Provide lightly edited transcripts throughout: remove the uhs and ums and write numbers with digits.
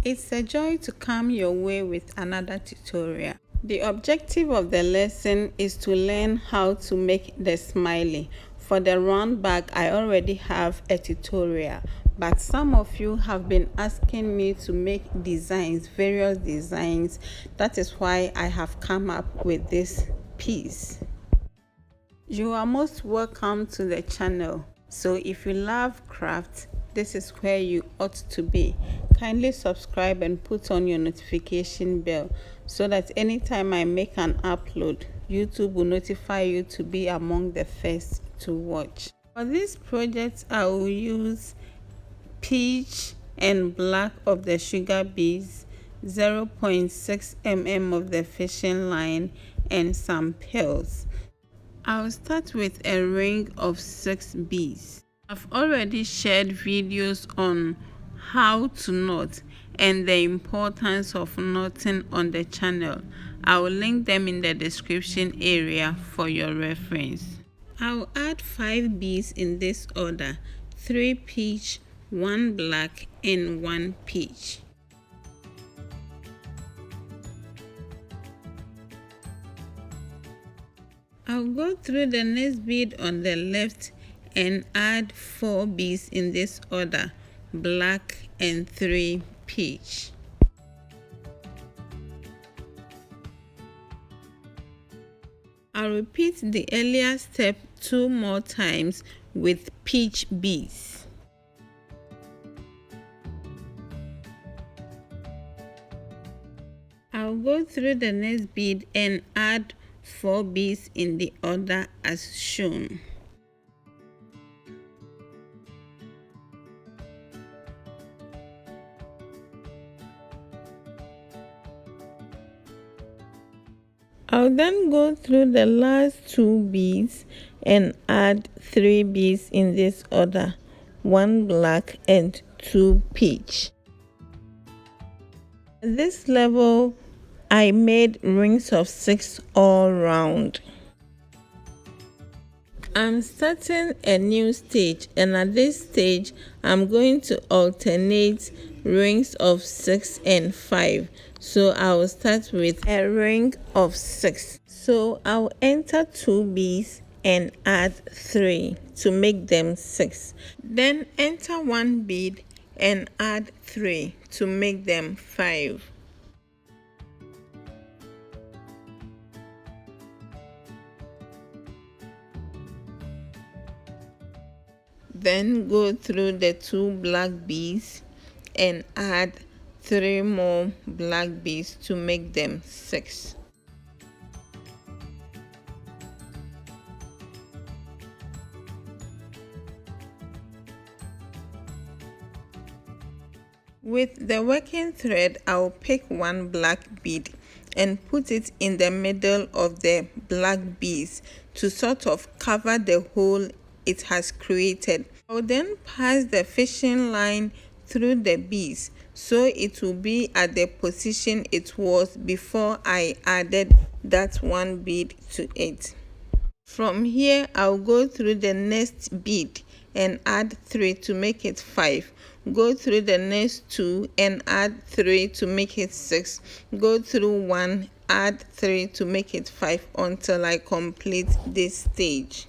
It's a joy to come your way with another tutorial. The objective of the lesson is to learn how to make the smiley. For the round bag, I already have a tutorial, but some of you have been asking me to make designs, various designs. That is why I have come up with this piece. You are most welcome to the channel. So if you love craft, this is where you ought to be. Kindly subscribe and put on your notification bell so that anytime I make an upload, YouTube will notify you to be among the first to watch. For this project, I will use peach and black of the sugar beads, 0.6 mm of the fishing line, and some pearls. I'll start with a ring of 6 beads. I've already shared videos on how to knot and the importance of knotting on the channel. I will link them in the description area for your reference. I'll add 5 beads in this order: 3 peach, 1 black, and 1 peach. I'll go through the next bead on the left and add 4 beads in this order: black and 3 peach. I'll repeat the earlier step 2 more times with peach beads. I'll go through the next bead and add 4 beads in the order as shown. I'll then go through the last 2 beads and add 3 beads in this order: 1 black and 2 peach. At this level, I made rings of 6 all round. I'm starting a new stage, and at this stage I'm going to alternate rings of 6 and 5. So I will start with a ring of 6. So I'll enter 2 beads and add 3 to make them 6. Then enter 1 bead and add 3 to make them 5. Then go through the 2 black beads and add 3 more black beads to make them 6. With the working thread, I'll pick 1 black bead and put it in the middle of the black beads to sort of cover the hole it has created. I'll then pass the fishing line through the beads so it will be at the position it was before I added that 1 bead to it. From here, I'll go through the next bead and add 3 to make it 5. Go through the next 2 and add 3 to make it 6. Go through 1, add 3 to make it 5 until I complete this stage.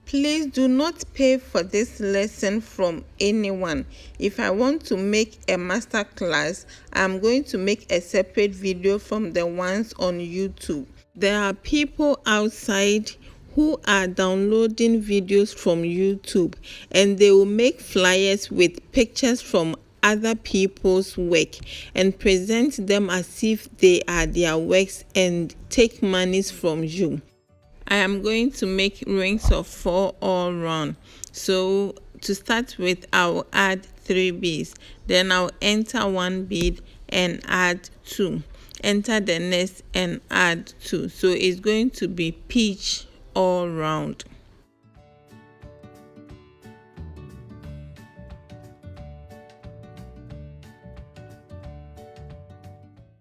Please do not pay for this lesson from anyone. If I want to make a master class, I'm going to make a separate video from the ones on YouTube. There are people outside who are downloading videos from YouTube, and they will make flyers with pictures from other people's work and present them as if they are their works and take monies from you. I am going to make rings of 4 all round. So to start with, I'll add 3 beads. Then I'll enter 1 bead and add 2. Enter the next and add 2. So it's going to be peach all round.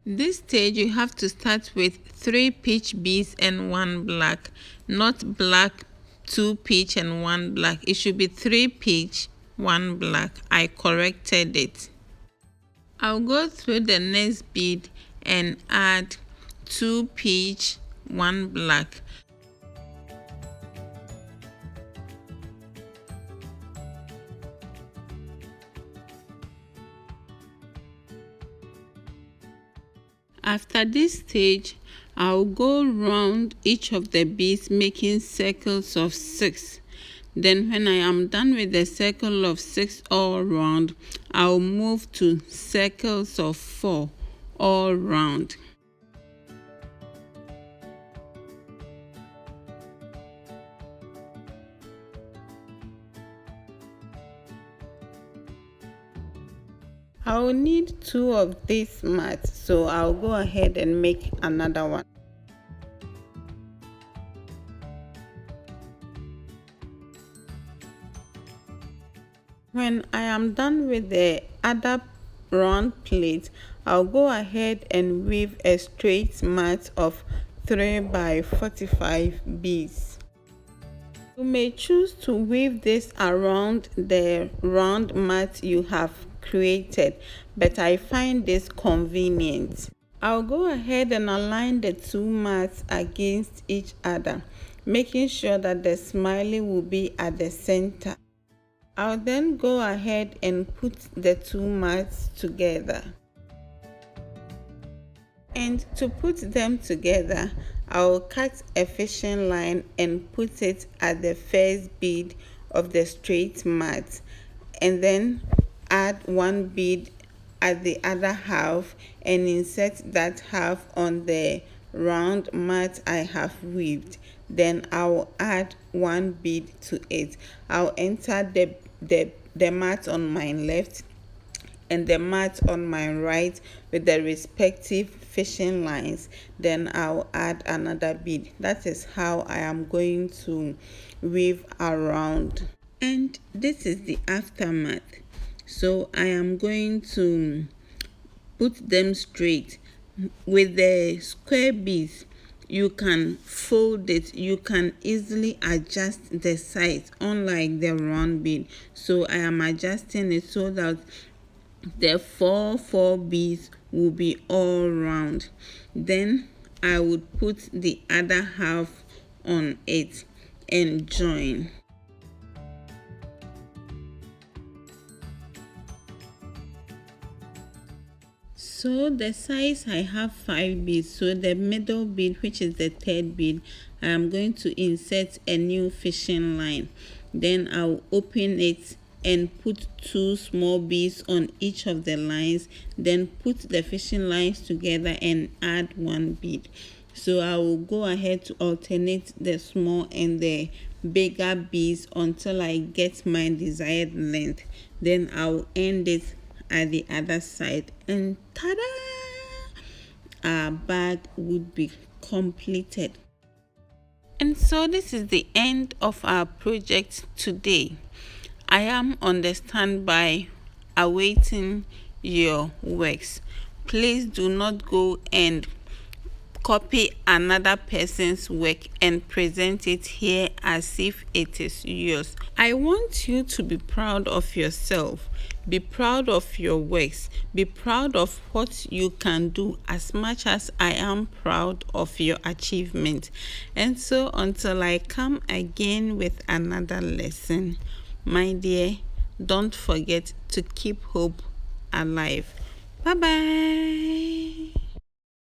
This stage you have to start with 3 peach beads and 1 black, not black, 2 peach and 1 black. It should be 3 peach, 1 black. I corrected it. I'll go through the next bead and add 2 peach, 1 black. After this stage, I'll go round each of the beads making circles of 6. Then when I am done with the circle of 6 all round, I'll move to circles of 4 all round. I'll need 2 of these mats, so I'll go ahead and make another one. When I am done with the other round plate, I'll go ahead and weave a straight mat of 3 by 45 beads. You may choose to weave this around the round mat you have created, but I find this convenient. I'll go ahead and align the 2 mats against each other, making sure that the smiley will be at the center. I'll then go ahead and put the 2 mats together. And to put them together, I'll cut a fishing line and put it at the first bead of the straight mat, and then add 1 bead at the other half and insert that half on the round mat I have weaved. Then I'll add 1 bead to it. I'll enter the mat on my left and the mat on my right with the respective fishing lines. Then I'll add another bead. That is how I am going to weave around. And this is the aftermath. So I am going to put them straight. With the square beads, you can fold it, you can easily adjust the size, unlike the round bead. So I am adjusting it so that the 4 beads will be all round. Then I would put the other half on it and join. So the size, I have 5 beads, so the middle bead, which is the 3rd bead, I am going to insert a new fishing line. Then I'll open it and put 2 small beads on each of the lines, then put the fishing lines together and add 1 bead. So I will go ahead to alternate the small and the bigger beads until I get my desired length. Then I'll end it at the other side, and ta-da! Our bag would be completed. And so this is the end of our project today. I am on the standby awaiting your works. Please do not go and copy another person's work and present it here as if it is yours. I want you to be proud of yourself. Be proud of your works. Be proud of what you can do as much as I am proud of your achievement. And so until I come again with another lesson, my dear, don't forget to keep hope alive. Bye-bye.